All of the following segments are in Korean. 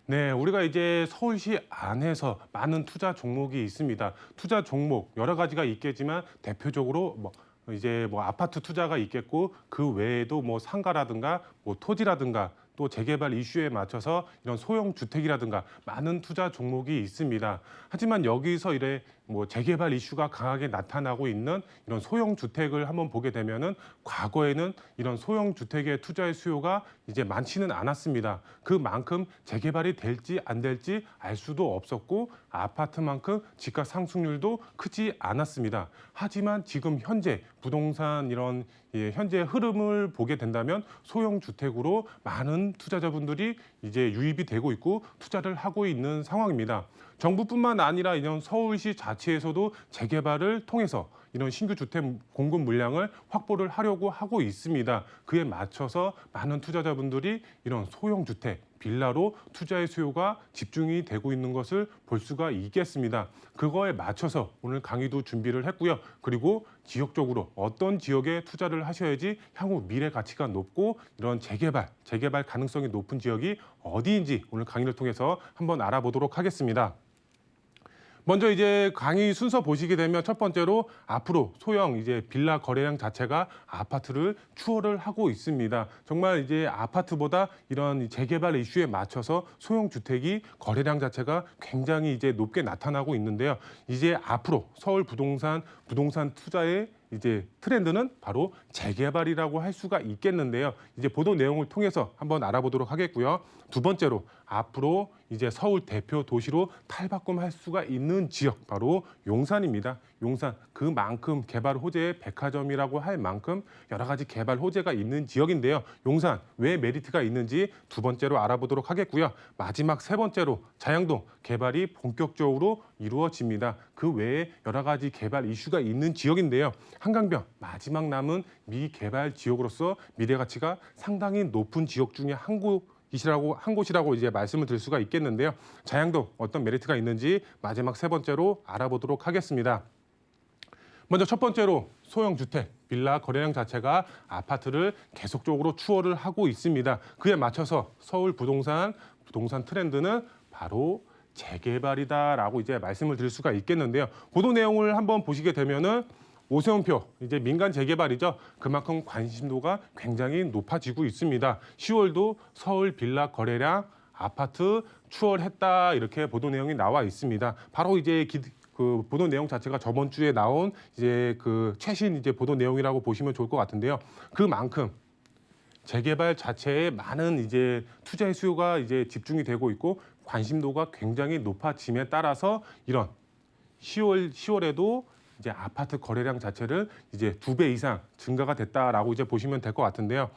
네, 우리가 이제 서울시 안에서 많은 투자 종목이 있습니다. 투자 종목 여러 가지가 있겠지만 대표적으로 이제 아파트 투자가 있겠고 그 외에도 상가라든가 토지라든가 또 재개발 이슈에 맞춰서 이런 소형 주택이라든가 많은 투자 종목이 있습니다. 하지만 여기서 이래 재개발 이슈가 강하게 나타나고 있는 이런 소형 주택을 한번 보게 되면은 과거에는 이런 소형 주택의 투자의 수요가 이제 많지는 않았습니다. 그만큼 재개발이 될지 안 될지 알 수도 없었고 아파트만큼 집값 상승률도 크지 않았습니다. 하지만 지금 현재 부동산 이런 현재 흐름을 보게 된다면 소형 주택으로 많은 투자자분들이 이제 유입이 되고 있고 투자를 하고 있는 상황입니다. 정부뿐만 아니라 이런 서울시 자체에서도 재개발을 통해서 이런 신규 주택 공급 물량을 확보를 하려고 하고 있습니다. 그에 맞춰서 많은 투자자분들이 이런 소형 주택, 빌라로 투자의 수요가 집중이 되고 있는 것을 볼 수가 있겠습니다. 그거에 맞춰서 오늘 강의도 준비를 했고요. 그리고 지역적으로 어떤 지역에 투자를 하셔야지 향후 미래 가치가 높고 이런 재개발 가능성이 높은 지역이 어디인지 오늘 강의를 통해서 한번 알아보도록 하겠습니다. 먼저 이제 강의 순서 보시게 되면 첫 번째로 앞으로 소형 이제 빌라 거래량 자체가 아파트를 추월을 하고 있습니다. 정말 이제 아파트보다 이런 재개발 이슈에 맞춰서 소형 주택이 거래량 자체가 굉장히 이제 높게 나타나고 있는데요. 이제 앞으로 서울 부동산 투자의 이제 트렌드는 바로 재개발이라고 할 수가 있겠는데요. 이제 보도 내용을 통해서 한번 알아보도록 하겠고요. 두 번째로 앞으로 이제 서울 대표 도시로 탈바꿈할 수가 있는 지역 바로 용산입니다. 용산 그만큼 개발 호재의 백화점이라고 할 만큼 여러 가지 개발 호재가 있는 지역인데요. 용산 왜 메리트가 있는지 두 번째로 알아보도록 하겠고요. 마지막 세 번째로 자양동 개발이 본격적으로 이루어집니다. 그 외에 여러 가지 개발 이슈가 있는 지역인데요. 한강변 마지막 남은 미개발 지역으로서 미래 가치가 상당히 높은 지역 중에 한 곳이라고 이제 말씀을 드릴 수가 있겠는데요. 자양동 어떤 메리트가 있는지 마지막 세 번째로 알아보도록 하겠습니다. 먼저 첫 번째로 소형 주택, 빌라 거래량 자체가 아파트를 계속적으로 추월을 하고 있습니다. 그에 맞춰서 서울 부동산 트렌드는 바로 재개발이다라고 이제 말씀을 드릴 수가 있겠는데요. 보도 내용을 한번 보시게 되면은 오세훈표 이제 민간 재개발이죠. 그만큼 관심도가 굉장히 높아지고 있습니다. 10월도 서울 빌라 거래량 아파트 추월했다 이렇게 보도 내용이 나와 있습니다. 바로 이제 그 보도 내용 자체가 저번 주에 나온 이제 그 최신 이제 보도 내용이라고 보시면 좋을 것 같은데요. 그만큼 재개발 자체에 많은 이제 투자의 수요가 이제 집중이 되고 있고 관심도가 굉장히 높아짐에 따라서 이런 10월에도 이제 아파트 거래량 자체를 이제 2배 이상 증가가 됐다라고 이제 보시면 될 것 같은데요.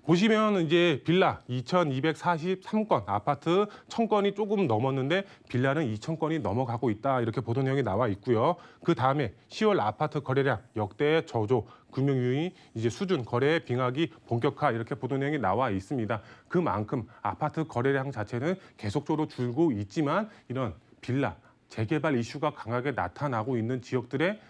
보시면 이제 빌라 2,243건, 아파트 1,000건이 조금 넘었는데 빌라는 2,000건이 넘어가고 있다. 이렇게 보도 내용이 나와 있고요. 그 다음에 10월 아파트 거래량 역대 저조, 금융유의 이제 수준 거래 빙하기 본격화 이렇게 보도 내용이 나와 있습니다. 그만큼 아파트 거래량 자체는 계속적으로 줄고 있지만 이런 빌라 재개발 이슈가 강하게 나타나고 있는 지역들의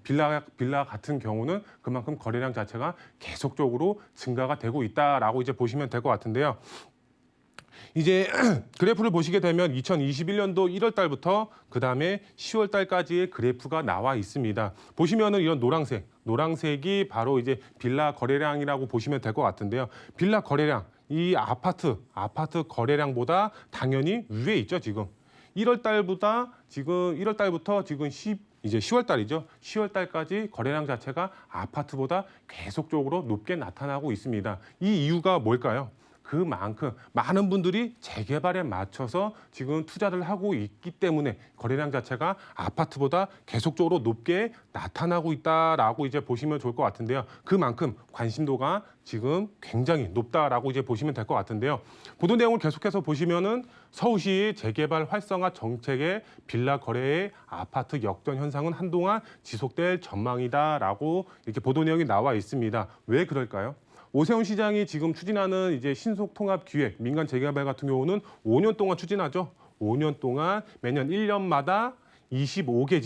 빌라 같은 경우는 그만큼 거래량 자체가 계속적으로 증가가 되고 있다라고 이제 보시면 될 것 같은데요. 이제 그래프를 보시게 되면 2021년도 1월 달부터 그 다음에 10월 달까지의 그래프가 나와 있습니다. 보시면은 이런 노란색이 바로 이제 빌라 거래량이라고 보시면 될 것 같은데요. 빌라 거래량, 이 아파트 거래량보다 당연히 위에 있죠, 지금. 1월 달부터 지금 이제 10월 달이죠. 10월 달까지 거래량 자체가 아파트보다 계속적으로 높게 나타나고 있습니다. 이 이유가 뭘까요? 그만큼 많은 분들이 재개발에 맞춰서 지금 투자를 하고 있기 때문에 거래량 자체가 아파트보다 계속적으로 높게 나타나고 있다라고 이제 보시면 좋을 것 같은데요. 그만큼 관심도가 지금 굉장히 높다라고 이제 보시면 될 것 같은데요. 보도 내용을 계속해서 보시면은 서울시 재개발 활성화 정책의 빌라 거래의 아파트 역전 현상은 한동안 지속될 전망이다라고 이렇게 보도 내용이 나와 있습니다. 왜 그럴까요? 오세훈 시장이 지금 추진하는 이제 신속 통합 기획 민간 재개발 같은 경우는 5년 동안 추진하죠. 5년 동안 매년 1년마다 25개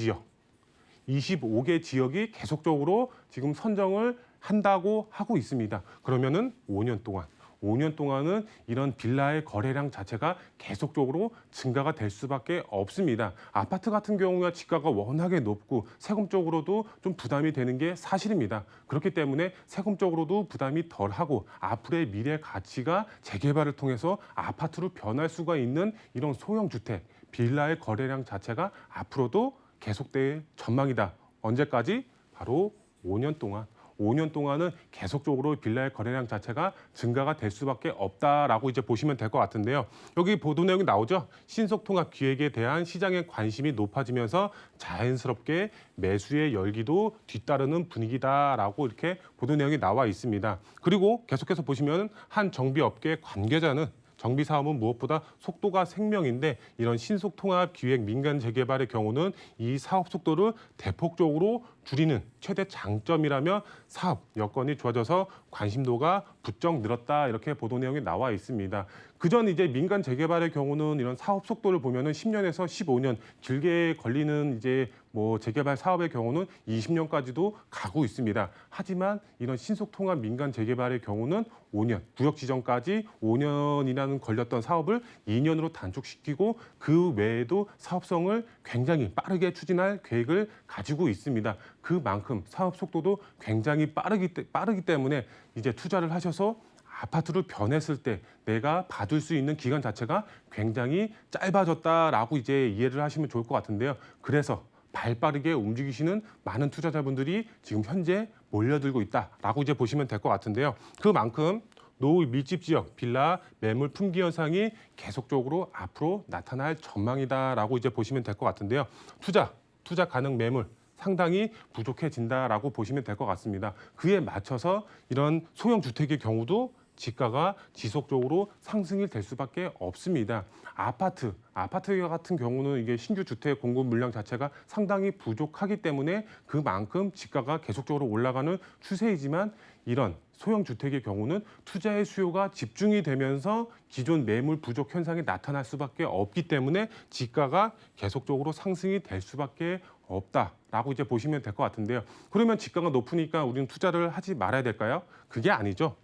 지역이 계속적으로 지금 선정을 한다고 하고 있습니다. 그러면은 5년 동안 5년 동안은 이런 빌라의 거래량 자체가 계속적으로 증가가 될 수밖에 없습니다. 아파트 같은 경우야 지가가 워낙에 높고 세금적으로도 좀 부담이 되는 게 사실입니다. 그렇기 때문에 세금적으로도 부담이 덜하고 앞으로의 미래 가치가 재개발을 통해서 아파트로 변할 수가 있는 이런 소형 주택, 빌라의 거래량 자체가 앞으로도 계속될 전망이다. 언제까지? 바로 5년 동안. 5년 동안은 계속적으로 빌라의 거래량 자체가 증가가 될 수밖에 없다라고 이제 보시면 될 것 같은데요. 여기 보도 내용이 나오죠. 신속통합 기획에 대한 시장의 관심이 높아지면서 자연스럽게 매수의 열기도 뒤따르는 분위기다라고 이렇게 보도 내용이 나와 있습니다. 그리고 계속해서 보시면 한 정비업계 관계자는 정비 사업은 무엇보다 속도가 생명인데 이런 신속통합 기획 민간 재개발의 경우는 이 사업 속도를 대폭적으로 줄이는 최대 장점이라며 사업 여건이 좋아져서 관심도가 부쩍 늘었다 이렇게 보도 내용이 나와 있습니다. 그전 이제 민간 재개발의 경우는 이런 사업 속도를 보면은 10년에서 15년 길게 걸리는 이제 뭐 재개발 사업의 경우는 20년까지도 가고 있습니다. 하지만 이런 신속통합 민간 재개발의 경우는 5년, 구역 지정까지 5년이라는 걸렸던 사업을 2년으로 단축시키고 그 외에도 사업성을 굉장히 빠르게 추진할 계획을 가지고 있습니다. 그만큼 사업 속도도 굉장히 빠르기 때문에 이제 투자를 하셔서 아파트를 변했을 때 내가 받을 수 있는 기간 자체가 굉장히 짧아졌다라고 이제 이해를 하시면 좋을 것 같은데요. 그래서 발빠르게 움직이시는 많은 투자자분들이 지금 현재 몰려들고 있다라고 이제 보시면 될 것 같은데요. 그만큼 노후 밀집 지역 빌라 매물 품귀 현상이 계속적으로 앞으로 나타날 전망이다라고 이제 보시면 될 것 같은데요. 투자 가능 매물 상당히 부족해진다라고 보시면 될 것 같습니다. 그에 맞춰서 이런 소형 주택의 경우도 지가가 지속적으로 상승이 될 수밖에 없습니다. 아파트 같은 경우는 이게 신규 주택 공급 물량 자체가 상당히 부족하기 때문에 그만큼 지가가 계속적으로 올라가는 추세이지만 이런 소형 주택의 경우는 투자의 수요가 집중이 되면서 기존 매물 부족 현상이 나타날 수밖에 없기 때문에 지가가 계속적으로 상승이 될 수밖에 없다라고 이제 보시면 될 것 같은데요. 그러면 지가가 높으니까 우리는 투자를 하지 말아야 될까요? 그게 아니죠.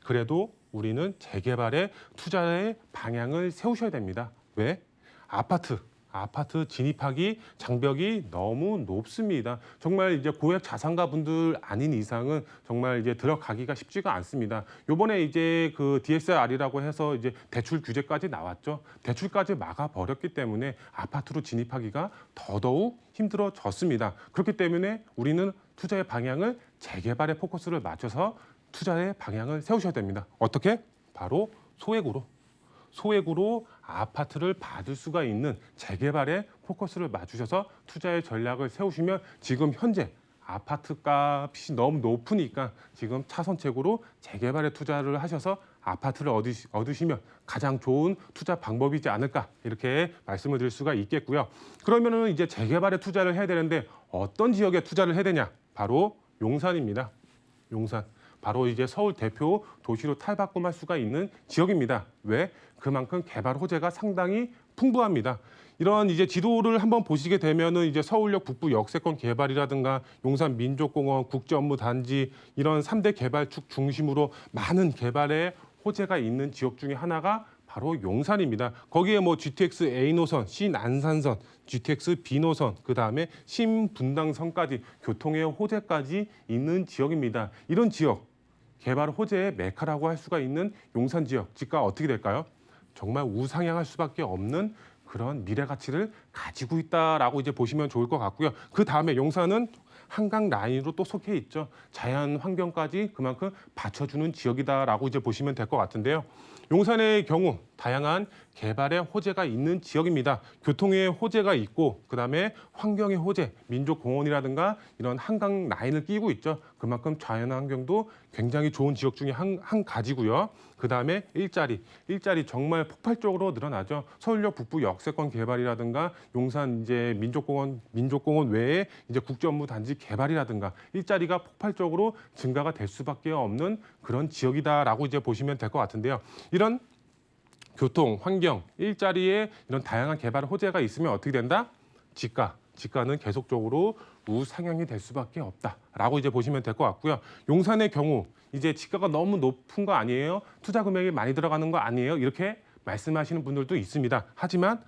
그래도 우리는 재개발에 투자의 방향을 세우셔야 됩니다. 왜? 아파트 진입하기 장벽이 너무 높습니다. 정말 이제 고액 자산가 분들 아닌 이상은 정말 이제 들어가기가 쉽지가 않습니다. 요번에 이제 그 DSR이라고 해서 이제 대출 규제까지 나왔죠. 대출까지 막아 버렸기 때문에 아파트로 진입하기가 더더욱 힘들어졌습니다. 그렇기 때문에 우리는 투자의 방향을 재개발에 포커스를 맞춰서 투자의 방향을 세우셔야 됩니다. 어떻게? 바로 소액으로 아파트를 받을 수가 있는 재개발에 포커스를 맞추셔서 투자의 전략을 세우시면 지금 현재 아파트 값이 너무 높으니까 지금 차선책으로 재개발에 투자를 하셔서 아파트를 얻으시면 가장 좋은 투자 방법이지 않을까 이렇게 말씀을 드릴 수가 있겠고요. 그러면은 이제 재개발에 투자를 해야 되는데 어떤 지역에 투자를 해야 되냐? 바로 용산입니다. 용산. 바로 이제 서울 대표 도시로 탈바꿈할 수가 있는 지역입니다. 왜? 그만큼 개발 호재가 상당히 풍부합니다. 이런 이제 지도를 한번 보시게 되면은 이제 서울역 북부 역세권 개발이라든가 용산 민족공원 국제업무단지 이런 3대 개발축 중심으로 많은 개발의 호재가 있는 지역 중에 하나가 바로 용산입니다. 거기에 뭐 GTX A 노선, 신안산선, GTX B 노선, 그 다음에 신분당선까지 교통의 호재까지 있는 지역입니다. 이런 지역 개발 호재의 메카라고 할 수가 있는 용산 지역 지가 어떻게 될까요? 정말 우상향할 수밖에 없는 그런 미래 가치를 가지고 있다라고 이제 보시면 좋을 것 같고요. 그 다음에 용산은 한강 라인으로 또 속해 있죠. 자연 환경까지 그만큼 받쳐주는 지역이다라고 이제 보시면 될 것 같은데요. 용산의 경우 다양한 개발의 호재가 있는 지역입니다. 교통의 호재가 있고 그다음에 환경의 호재, 민족공원이라든가 이런 한강 라인을 끼고 있죠. 그만큼 자연 환경도 굉장히 좋은 지역 중에 한 가지고요. 그다음에 일자리 정말 폭발적으로 늘어나죠. 서울역 북부 역세권 개발이라든가 용산 이제 민족공원 외에 이제 국제업무단지 개발이라든가 일자리가 폭발적으로 증가가 될 수밖에 없는 그런 지역이다라고 이제 보시면 될 것 같은데요. 이런 교통, 환경, 일자리에 이런 다양한 개발 호재가 있으면 어떻게 된다? 지가는 계속적으로 우상향이 될 수밖에 없다라고 이제 보시면 될 것 같고요. 용산의 경우 이제 지가가 너무 높은 거 아니에요? 투자 금액이 많이 들어가는 거 아니에요? 이렇게 말씀하시는 분들도 있습니다. 하지만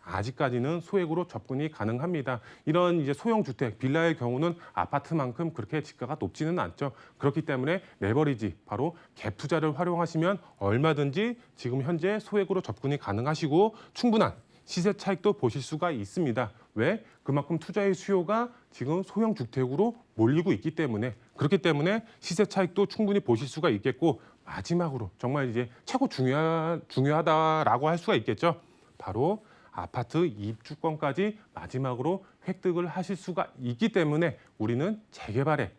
아직까지는 소액으로 접근이 가능합니다. 이런 이제 소형 주택, 빌라의 경우는 아파트만큼 그렇게 지가가 높지는 않죠. 그렇기 때문에 레버리지, 바로 갭 투자를 활용하시면 얼마든지 지금 현재 소액으로 접근이 가능하시고 충분한 시세 차익도 보실 수가 있습니다. 왜? 그만큼 투자의 수요가 지금 소형 주택으로 몰리고 있기 때문에, 그렇기 때문에 시세 차익도 충분히 보실 수가 있겠고, 마지막으로 정말 이제 최고 중요하다라고 할 수가 있겠죠. 바로 아파트 입주권까지 마지막으로 획득을 하실 수가 있기 때문에 우리는 재개발에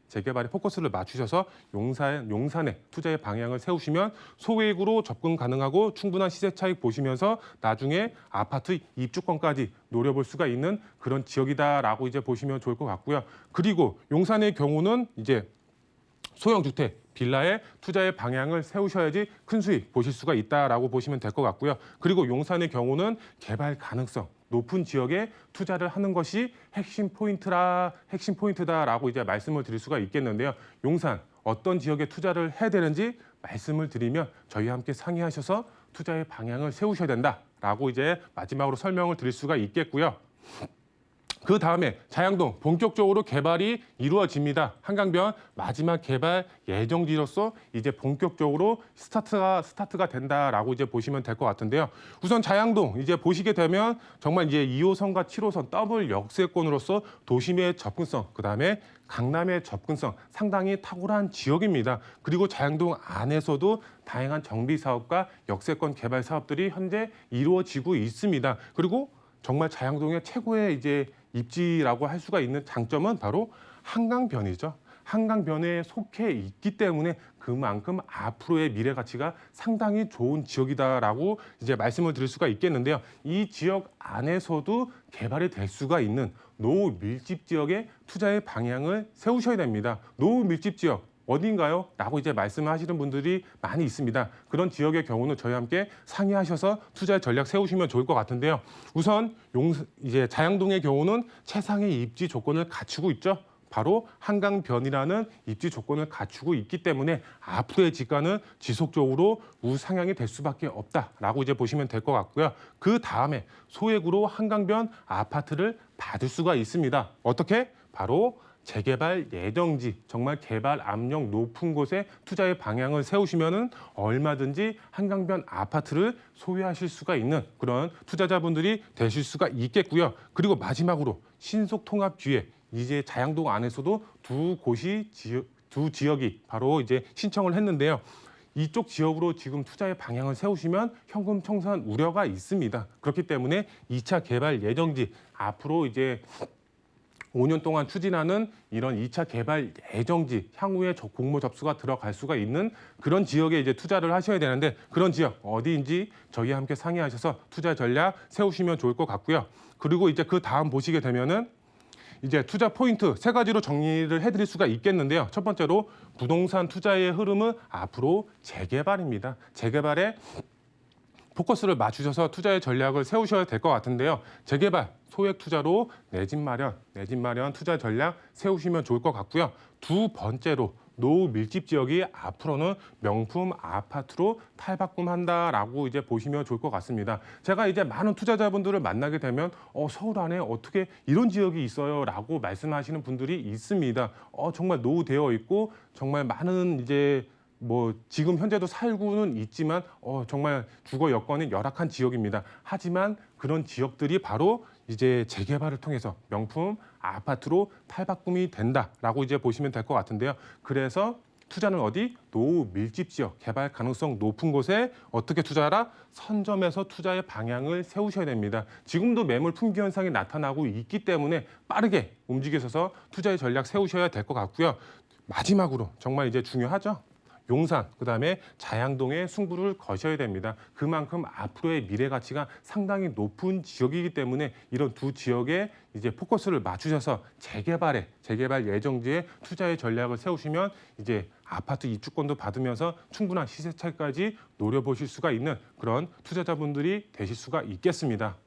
포커스를 맞추셔서 용산에 투자의 방향을 세우시면 소액으로 접근 가능하고 충분한 시세 차익 보시면서 나중에 아파트 입주권까지 노려볼 수가 있는 그런 지역이다라고 이제 보시면 좋을 것 같고요. 그리고 용산의 경우는 이제 소형 주택, 빌라에 투자의 방향을 세우셔야지 큰 수익 보실 수가 있다라고 보시면 될 것 같고요. 그리고 용산의 경우는 개발 가능성 높은 지역에 투자를 하는 것이 핵심 포인트다라고 이제 말씀을 드릴 수가 있겠는데요. 용산 어떤 지역에 투자를 해야 되는지 말씀을 드리면 저희와 함께 상의하셔서 투자의 방향을 세우셔야 된다라고 이제 마지막으로 설명을 드릴 수가 있겠고요. 그 다음에 자양동 본격적으로 개발이 이루어집니다. 한강변 마지막 개발 예정지로서 이제 본격적으로 스타트가 된다라고 이제 보시면 될 것 같은데요. 우선 자양동 이제 보시게 되면 정말 이제 2호선과 7호선 더블 역세권으로서 도심의 접근성, 그 다음에 강남의 접근성 상당히 탁월한 지역입니다. 그리고 자양동 안에서도 다양한 정비 사업과 역세권 개발 사업들이 현재 이루어지고 있습니다. 그리고 정말 자양동의 최고의 이제 입지라고 할 수가 있는 장점은 바로 한강변이죠. 한강변에 속해 있기 때문에 그만큼 앞으로의 미래 가치가 상당히 좋은 지역이다라고 이제 말씀을 드릴 수가 있겠는데요. 이 지역 안에서도 개발이 될 수가 있는 노후 밀집 지역에 투자의 방향을 세우셔야 됩니다. 노후 밀집 지역 어딘가요? 라고 이제 말씀하시는 분들이 많이 있습니다. 그런 지역의 경우는 저희와 함께 상의하셔서 투자 전략 세우시면 좋을 것 같은데요. 우선 이제 자양동의 경우는 최상의 입지 조건을 갖추고 있죠. 바로 한강변이라는 입지 조건을 갖추고 있기 때문에 앞으로의 지가는 지속적으로 우상향이 될 수밖에 없다라고 이제 보시면 될 것 같고요. 그 다음에 소액으로 한강변 아파트를 받을 수가 있습니다. 어떻게? 바로 재개발 예정지, 정말 개발 압력 높은 곳에 투자의 방향을 세우시면은 얼마든지 한강변 아파트를 소유하실 수가 있는 그런 투자자분들이 되실 수가 있겠고요. 그리고 마지막으로 신속통합 뒤에 이제 자양동 안에서도 두 지역이 바로 이제 신청을 했는데요. 이쪽 지역으로 지금 투자의 방향을 세우시면 현금 청산 우려가 있습니다. 그렇기 때문에 2차 개발 예정지 앞으로 이제 5년 동안 추진하는 이런 2차 개발 예정지 향후에 공모 접수가 들어갈 수가 있는 그런 지역에 이제 투자를 하셔야 되는데 그런 지역 어디인지 저희와 함께 상의하셔서 투자 전략 세우시면 좋을 것 같고요. 그리고 이제 그 다음 보시게 되면은 이제 투자 포인트 3가지로 정리를 해드릴 수가 있겠는데요. 첫 번째로 부동산 투자의 흐름은 앞으로 재개발입니다. 재개발에 포커스를 맞추셔서 투자의 전략을 세우셔야 될 것 같은데요. 재개발, 소액 투자로 내 집 마련 투자 전략 세우시면 좋을 것 같고요. 두 번째로 노후 밀집 지역이 앞으로는 명품 아파트로 탈바꿈한다라고 이제 보시면 좋을 것 같습니다. 제가 이제 많은 투자자분들을 만나게 되면 서울 안에 어떻게 이런 지역이 있어요라고 말씀하시는 분들이 있습니다. 정말 노후되어 있고 정말 많은 이제 지금 현재도 살고는 있지만 정말 주거 여건이 열악한 지역입니다. 하지만 그런 지역들이 바로 이제 재개발을 통해서 명품 아파트로 탈바꿈이 된다라고 이제 보시면 될 것 같은데요. 그래서 투자는 어디? 노후 밀집 지역, 개발 가능성 높은 곳에 어떻게 투자하라? 선점해서 투자의 방향을 세우셔야 됩니다. 지금도 매물 품귀 현상이 나타나고 있기 때문에 빠르게 움직이셔서 투자의 전략 세우셔야 될 것 같고요. 마지막으로 정말 이제 중요하죠. 용산, 그다음에 자양동에 승부를 거셔야 됩니다. 그만큼 앞으로의 미래 가치가 상당히 높은 지역이기 때문에 이런 두 지역에 이제 포커스를 맞추셔서 재개발 예정지에 투자의 전략을 세우시면 이제 아파트 입주권도 받으면서 충분한 시세 차익까지 노려보실 수가 있는 그런 투자자분들이 되실 수가 있겠습니다.